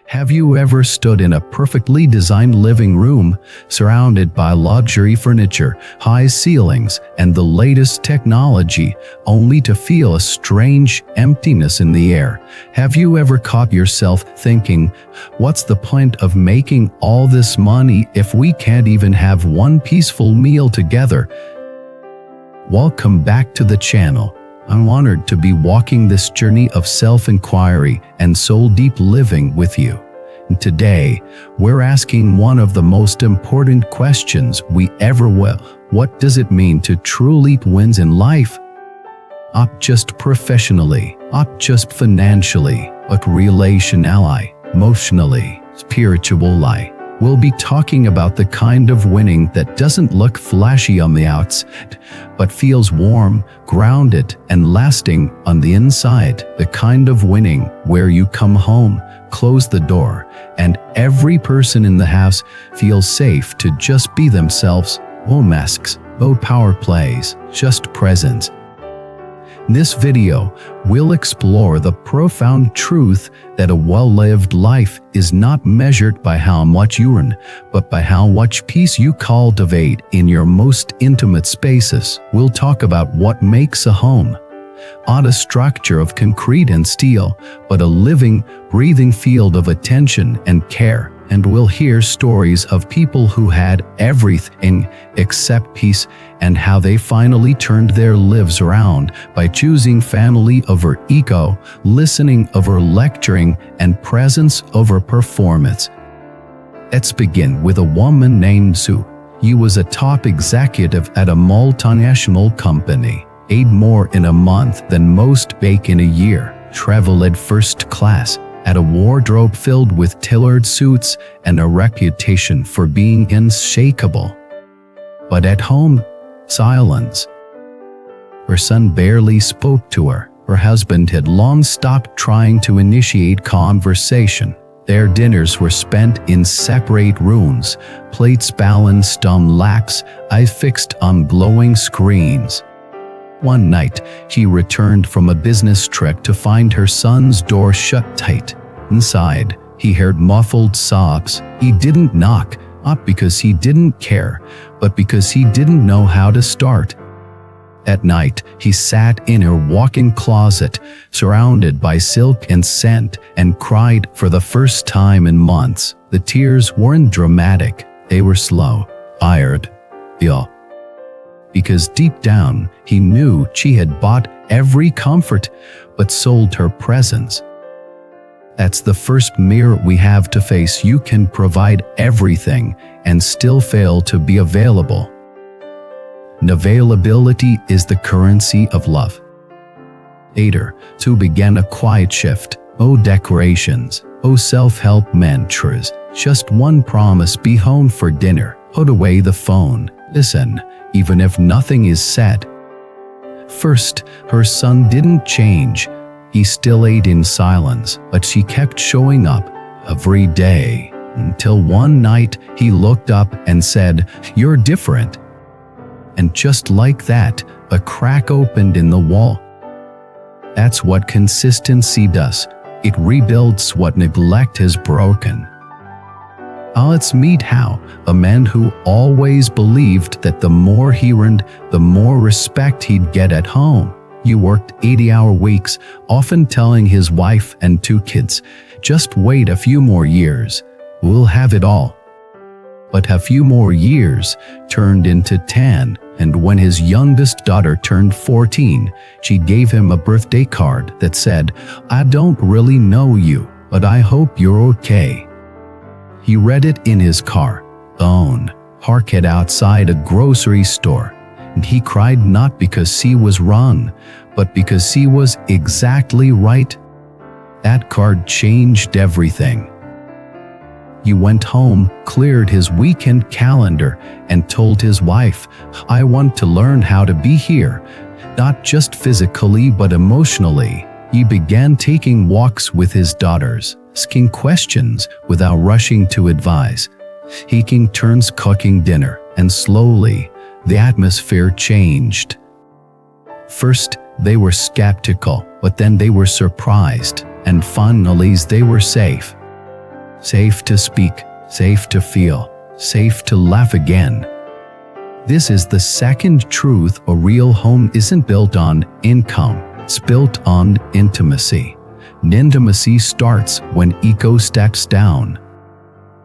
Have you ever stood in a perfectly designed living room, surrounded by luxury furniture, high ceilings, and the latest technology, only to feel a strange emptiness in the air? Have you ever caught yourself thinking, what's the point of making all this money if we can't even have one peaceful meal together? Welcome back to the channel. I'm honored to be walking this journey of self-inquiry and soul-deep living with you. And today, we're asking one of the most important questions we ever will. What does it mean to truly win in life? Not just professionally, not just financially, but relationally, emotionally, spiritually. We'll be talking about the kind of winning that doesn't look flashy on the outside, but feels warm, grounded, and lasting on the inside. The kind of winning where you come home, close the door, and every person in the house feels safe to just be themselves. No masks, no power plays, just presence. In this video, we'll explore the profound truth that a well-lived life is not measured by how much you earn, but by how much peace you cultivate in your most intimate spaces. We'll talk about what makes a home. Not a structure of concrete and steel, but a living, breathing field of attention and care. And we'll hear stories of people who had everything except peace, and how they finally turned their lives around by choosing family over ego, listening over lecturing, and presence over performance. Let's begin with a woman named Sue. She was a top executive at a multinational company, made more in a month than most make in a year, traveled first class, had a wardrobe filled with tailored suits, and a reputation for being unshakable. But at home, silence. Her son barely spoke to her. Her husband had long stopped trying to initiate conversation. Their dinners were spent in separate rooms, plates balanced on laps, eyes fixed on glowing screens. One night, she returned from a business trip to find her son's door shut tight. Inside, he heard muffled sobs. He didn't knock, not because he didn't care, but because he didn't know how to start. At night, he sat in her walk-in closet, surrounded by silk and scent, and cried for the first time in months. The tears weren't dramatic, they were slow, tired, ill. Because deep down, he knew she had bought every comfort, but sold her presence. That's the first mirror we have to face. You can provide everything and still fail to be available. And availability is the currency of love. Later, Sue began a quiet shift. No decorations, no self-help mantras, just one promise: be home for dinner, put away the phone, listen, even if nothing is said. First, her son didn't change. He still ate in silence, but she kept showing up every day, until one night he looked up and said, "You're different." And just like that, a crack opened in the wall. That's what consistency does. It rebuilds what neglect has broken. Let's meet how a man who always believed that the more he earned, the more respect he'd get at home. He worked 80-hour weeks, often telling his wife and 2 kids, "Just wait a few more years, we'll have it all." But a few more years turned into 10, and when his youngest daughter turned 14, she gave him a birthday card that said, "I don't really know you, but I hope you're okay." He read it in his car, parked outside a grocery store, and he cried not because he was wrong, but because he was exactly right. That card changed everything. He went home, cleared his weekend calendar, and told his wife, "I want to learn how to be here, not just physically but emotionally." He began taking walks with his daughters, asking questions without rushing to advise, taking turns cooking dinner, and slowly, the atmosphere changed. First, they were skeptical, but then they were surprised, and finally they were safe. safe to speak, safe to feel, safe to laugh again. This is the second truth: a real home isn't built on income, it's built on intimacy. And intimacy starts when ego steps down.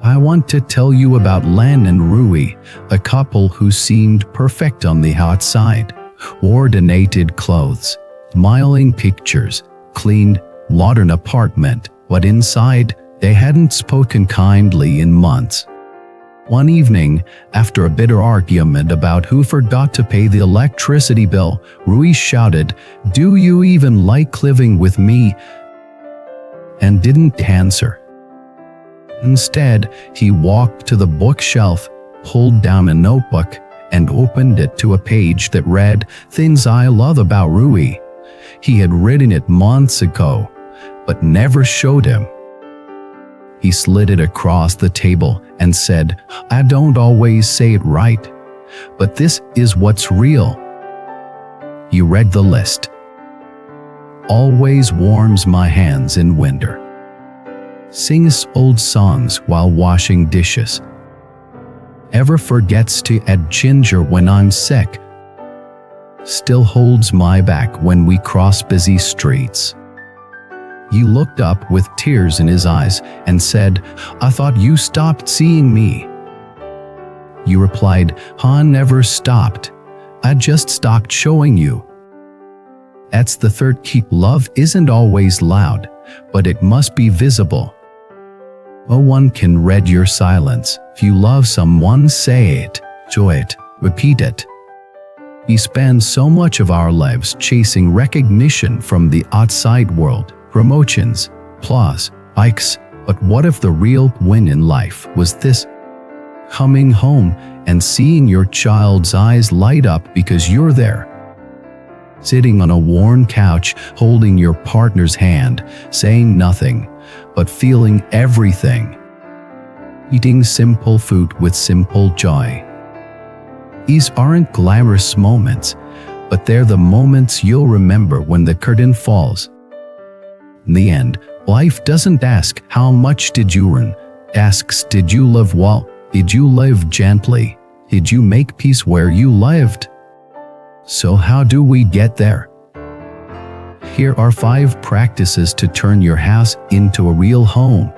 I want to tell you about Len and Rui, a couple who seemed perfect on the outside. Coordinated clothes, smiling pictures, clean, modern apartment, but inside, they hadn't spoken kindly in months. One evening, after a bitter argument about who forgot to pay the electricity bill, Rui shouted, "Do you even like living with me?" and didn't answer. Instead, he walked to the bookshelf, pulled down a notebook, and opened it to a page that read, "Things I Love About Rui." He had written it months ago, but never showed him. He slid it across the table and said, "I don't always say it right, but this is what's real." He read the list. Always warms my hands in winter. Sings old songs while washing dishes. Ever forgets to add ginger when I'm sick. Still holds my back when we cross busy streets. He looked up with tears in his eyes and said, "I thought you stopped seeing me." You replied, "I never stopped. I just stopped showing you." That's the third key. Love isn't always loud, but it must be visible. No one can read your silence. If you love someone, say it, show it, repeat it. We spend so much of our lives chasing recognition from the outside world, promotions, applause, likes, but what if the real win in life was this? Coming home and seeing your child's eyes light up because you're there. Sitting on a worn couch, holding your partner's hand, saying nothing, but feeling everything. Eating simple food with simple joy. These aren't glamorous moments, but they're the moments you'll remember when the curtain falls. In the end, life doesn't ask, "How much did you earn?" It asks, "Did you live well? Did you live gently? Did you make peace where you lived?" So how do we get there? Here are 5 practices to turn your house into a real home.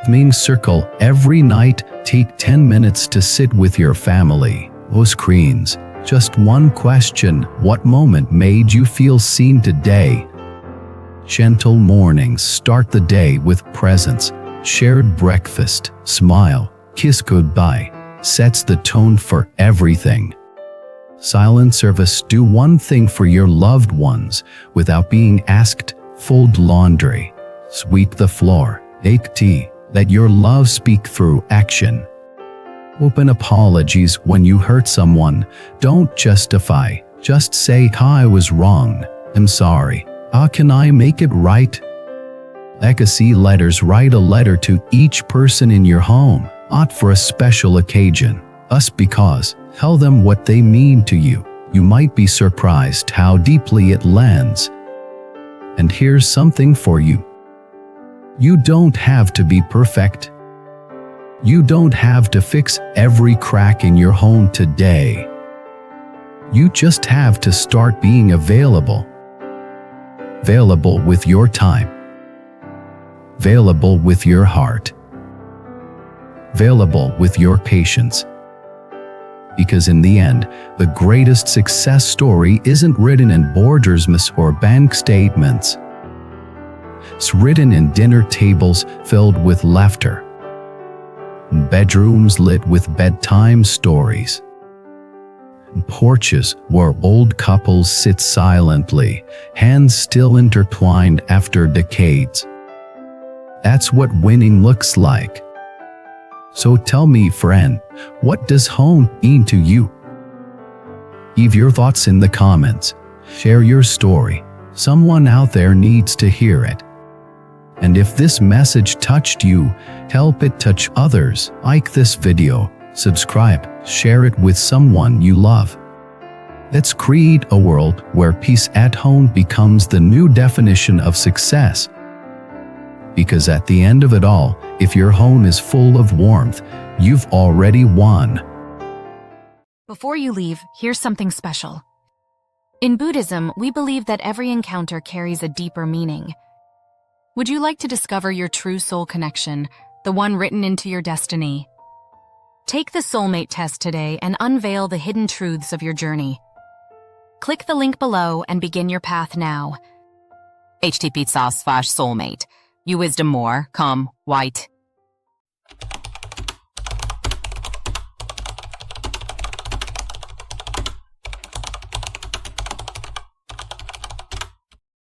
Main circle every night. Take 10 minutes to sit with your family. No screens. Just one question: what moment made you feel seen today? Gentle mornings. Start the day with presence. Shared breakfast. Smile. Kiss goodbye. Sets the tone for everything. Silent service. Do one thing for your loved ones without being asked. Fold laundry. Sweep the floor. Make tea. Let your love speak through action. Open apologies when you hurt someone. Don't justify. Just say, "I was wrong. I'm sorry. How can I make it right?" Legacy letters. Write a letter to each person in your home, not for a special occasion, just because. Tell them what they mean to you. You might be surprised how deeply it lands. And here's something for you. You don't have to be perfect. You don't have to fix every crack in your home today. You just have to start being available. Available with your time. Available with your heart. Available with your patience. Because in the end, the greatest success story isn't written in borders or bank statements. It's written in dinner tables filled with laughter, bedrooms lit with bedtime stories, porches where old couples sit silently, hands still intertwined after decades. That's what winning looks like. So tell me, friend, what does home mean to you? Leave your thoughts in the comments. Share your story. Someone out there needs to hear it. And if this message touched you, help it touch others. Like this video, subscribe, share it with someone you love. Let's create a world where peace at home becomes the new definition of success. because at the end of it all, if your home is full of warmth, you've already won. Before you leave, here's something special. In Buddhism, we believe that every encounter carries a deeper meaning. Would you like to discover your true soul connection, the one written into your destiny? Take the Soulmate Test today and unveil the hidden truths of your journey. Click the link below and begin your path now. http://soulmate. You wisdom more, come, white.